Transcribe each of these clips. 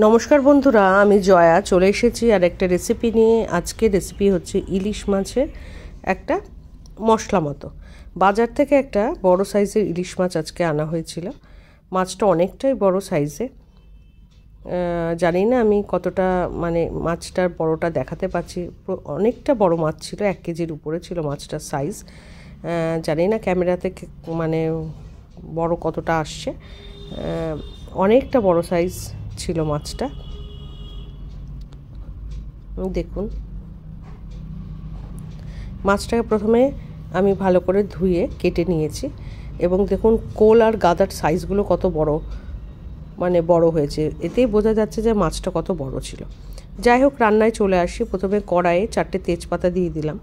নমস্কার বন্ধুরা, আমি জয়া চলে এসেছি আর একটা রেসিপি নিয়ে। আজকে রেসিপি হচ্ছে ইলিশ মাছের একটা মশলা মতো। বাজার থেকে একটা বড় সাইজের ইলিশ মাছ আজকে আনা হয়েছিল। মাছটা অনেকটাই বড় সাইজে। জানি না আমি কতটা মাছটার বড়টা দেখাতে পারছি। অনেকটা বড় মাছ ছিল, 1 কেজির উপরে ছিল মাছটার সাইজ। জানি না ক্যামেরাতে বড় কতটা আসছে। অনেকটা বড় সাইজ ছিল মাছটা। দেখুন, মাছটাকে প্রথমে আমি ভালো করে ধুয়ে কেটে নিয়েছি এবং দেখুন কোল আর গাদার সাইজগুলো কত বড় বড় হয়েছে। এতেই বোঝা যাচ্ছে যে মাছটা কত বড় ছিল। যাই হোক, রান্নায় চলে আসি। প্রথমে কড়াইয়ে 4টে তেজপাতা দিয়ে দিলাম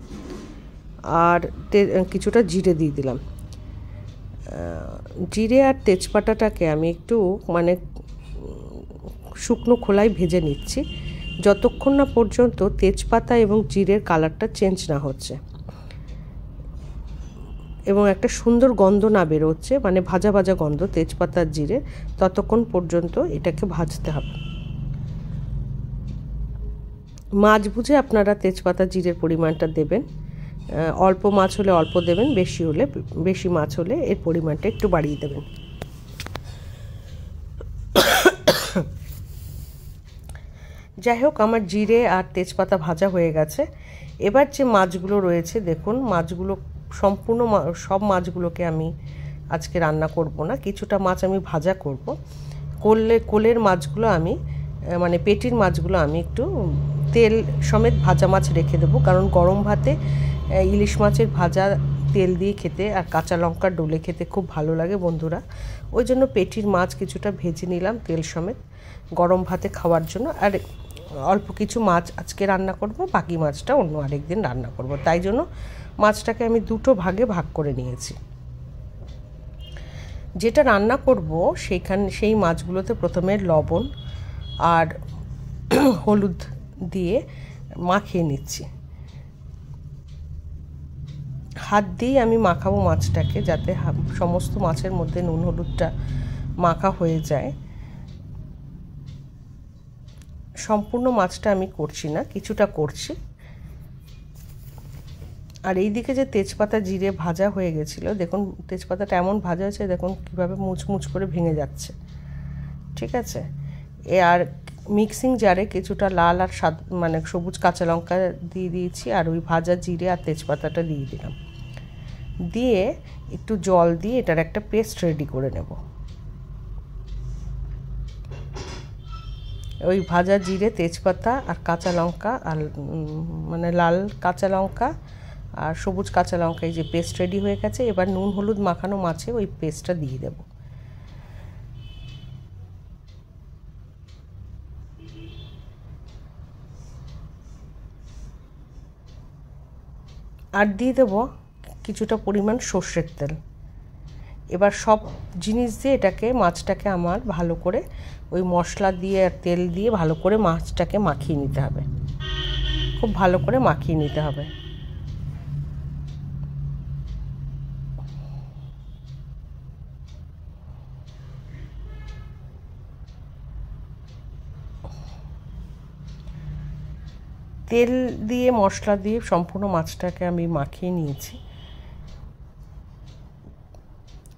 আর কিছুটা জিরে দিয়ে দিলাম। জিরে আর তেজপাতাটাকে আমি একটু শুকনো খোলায় ভেজে নিচ্ছি, যতক্ষণ না পর্যন্ত তেজপাতা এবং জিরের কালারটা চেঞ্জ না হচ্ছে এবং একটা সুন্দর গন্ধ না বেরোচ্ছে, ভাজা ভাজা গন্ধ তেজপাতার জিরে, ততক্ষণ পর্যন্ত এটাকে ভাজতে হবে। মাছ বুঝে আপনারা তেজপাতা জিরের পরিমাণটা দেবেন। অল্প মাছ হলে অল্প দেবেন, বেশি মাছ হলে এর পরিমাণটা একটু বাড়িয়ে দেবেন। যাই হোক, আমার জিরে আর তেজপাতা ভাজা হয়ে গেছে। এবার যে মাছগুলো রয়েছে, দেখুন মাছগুলো সম্পূর্ণ সব মাছগুলোকে আমি আজকে রান্না করব না, কিছুটা মাছ আমি ভাজা করব। কোলের মাছগুলো আমি পেটির মাছগুলো আমি একটু তেল সমেত ভাজা মাছ রেখে দেবো, কারণ গরম ভাতে ইলিশ মাছের ভাজা তেল দিয়ে খেতে আর কাঁচা লঙ্কা ডলে খেতে খুব ভালো লাগে বন্ধুরা। ওই জন্য পেটির মাছ কিছুটা ভেজে নিলাম তেল সমেত গরম ভাতে খাওয়ার জন্য। আর অল্প কিছু মাছ আজকে রান্না করব, বাকি মাছটা অন্য আরেকদিন রান্না করব। তাই জন্য মাছটাকে আমি দুটো ভাগে ভাগ করে নিয়েছি। যেটা রান্না করব সেই মাছগুলোতে প্রথমে লবণ আর হলুদ দিয়ে মাখিয়ে নিচ্ছি। হাত দিয়ে আমি মাখাবো মাছটাকে, যাতে সমস্ত মাছের মধ্যে নুন হলুদটা মাখা হয়ে যায়। সম্পূর্ণ মাছটা আমি করছি না, কিছুটা করছি। আর এই দিকে যে তেজপাতা জিরে ভাজা হয়ে গেছিলো, দেখুন তেজপাতাটা এমন ভাজা হয়েছে, দেখুন কীভাবে মুচমুচ করে ভেঙে যাচ্ছে। ঠিক আছে, আর মিক্সিং জারে কিছুটা লাল আর সবুজ কাঁচা লঙ্কা দিয়ে দিয়েছি, আর ওই ভাজা জিরে আর তেজপাতাটা দিয়ে দিলাম। দিয়ে একটু জল দিয়ে এটার একটা পেস্ট রেডি করে নেব। ওই ভাজা জিরে, তেজপাতা আর কাঁচা লঙ্কা আর লাল কাঁচা লঙ্কা আর সবুজ কাঁচা লঙ্কা, এই যে পেস্ট রেডি হয়ে গেছে। এবার নুন হলুদ মাখানো মাছে ওই পেস্টটা দিয়ে দেব। আর দিয়ে দেব কিছুটা পরিমাণ সর্ষের তেল। এবার সব জিনিস দিয়ে মাছটাকে আমার ভালো করে ওই মশলা দিয়ে আর তেল দিয়ে ভালো করে মাছটাকে মাখিয়ে নিতে হবে, খুব ভালো করে মাখিয়ে নিতে হবে। তেল দিয়ে মশলা দিয়ে সম্পূর্ণ মাছটাকে আমি মাখিয়ে নিয়েছি।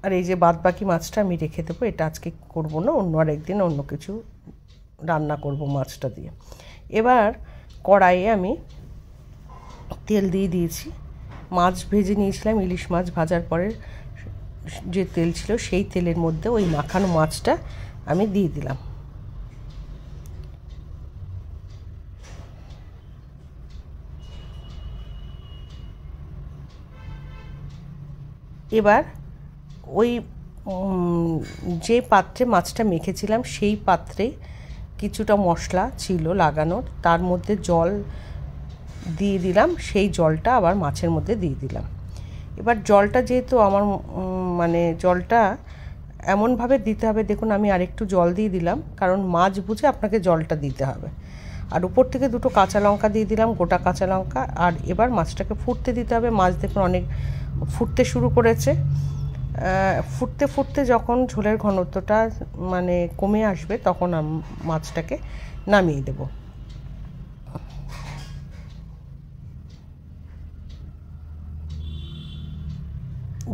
আর এই যে বাদ বাকি মাছটা আমি রেখে দেবো, এটা আজকে করব না, অন্য আরেকদিন অন্য কিছু রান্না করব মাছটা দিয়ে। এবার কড়াইয়ে আমি তেল দিয়ে দিয়েছি। মাছ ভেজে নিয়েছিলাম, ইলিশ মাছ ভাজার পরে যে তেল ছিল সেই তেলের মধ্যে ওই মাখানো মাছটা আমি দিয়ে দিলাম। এবার ওই যে পাত্রে মাছটা মেখেছিলাম সেই পাত্রে কিছুটা মশলা ছিল লাগানোর, তার মধ্যে জল দিয়ে দিলাম। সেই জলটা আবার মাছের মধ্যে দিয়ে দিলাম। এবার জলটা যেহেতু আমার জলটা এমনভাবে দিতে হবে, দেখুন আমি আরেকটু জল দিয়ে দিলাম, কারণ মাছ বুঝে আপনাকে জলটা দিতে হবে। আর উপর থেকে 2টো কাঁচা লঙ্কা দিয়ে দিলাম, গোটা কাঁচা লঙ্কা। আর এবার মাছটাকে ফুটতে দিতে হবে। মাছ দেখুন অনেক ফুটতে শুরু করেছে। ফুটতে ফুটতে যখন ঝোলের ঘনত্বটা মানে কমে আসবে তখন মাছটাকে নামিয়ে দেব।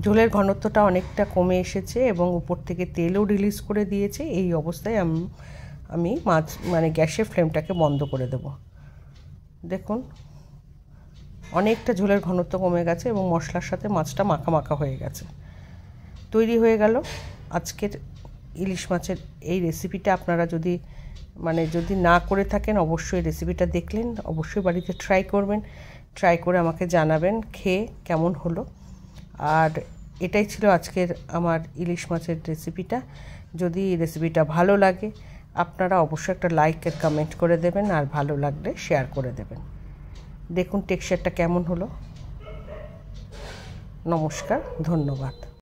ঝোলের ঘনত্বটা অনেকটা কমে এসেছে এবং উপর থেকে তেলও রিলিজ করে দিয়েছে। এই অবস্থায় আমি মাছ মানে গ্যাসের ফ্লেমটাকে বন্ধ করে দেব। দেখুন অনেকটা ঝোলের ঘনত্ব কমে গেছে এবং মশলার সাথে মাছটা মাখা মাখা হয়ে গেছে। তৈরি হয়ে গেল আজকের ইলিশ মাছের এই রেসিপিটা। আপনারা যদি না করে থাকেন অবশ্যই রেসিপিটা দেখলেন, অবশ্যই বাড়িতে ট্রাই করবেন, ট্রাই করে আমাকে জানাবেন খেয়ে কেমন হলো। আর এটাই ছিল আজকের আমার ইলিশ মাছের রেসিপিটা। যদি এই রেসিপিটা ভালো লাগে আপনারা অবশ্যই একটা লাইক আর কমেন্ট করে দেবেন, আর ভালো লাগলে শেয়ার করে দেবেন। দেখুন টেক্সচারটা কেমন হলো। নমস্কার, ধন্যবাদ।